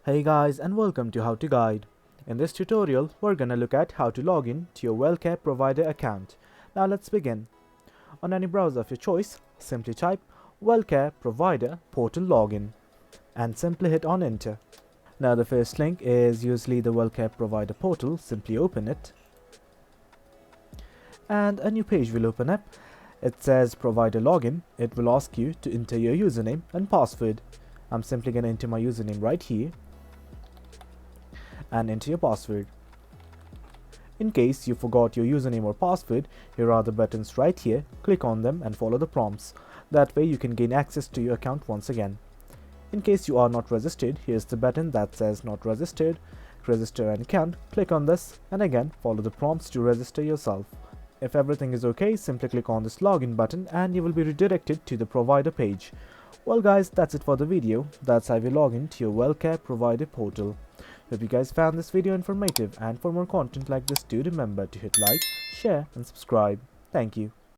Hey guys, and welcome to How to Guide. In this tutorial, we're gonna look at how to log in to your Wellcare provider account. Now let's begin. On any browser of your choice, simply type Wellcare provider portal login and simply hit on enter. Now the first link is usually the Wellcare provider portal. Simply open it and a new page will open up. It says provider login. It will ask you to enter your username and password. I'm simply gonna enter my username right here and enter your password. In case you forgot your username or password, here are the buttons right here. Click on them and follow the prompts. That way you can gain access to your account once again. In case you are not registered, here's the button that says not registered. Register an account. Click on this and again follow the prompts to register yourself. If everything is okay, simply click on this login button and you will be redirected to the provider page. Well guys, that's it for the video. That's how you log in to your Wellcare provider portal. Hope you guys found this video informative, and for more content like this, do remember to hit like, share and subscribe. Thank you.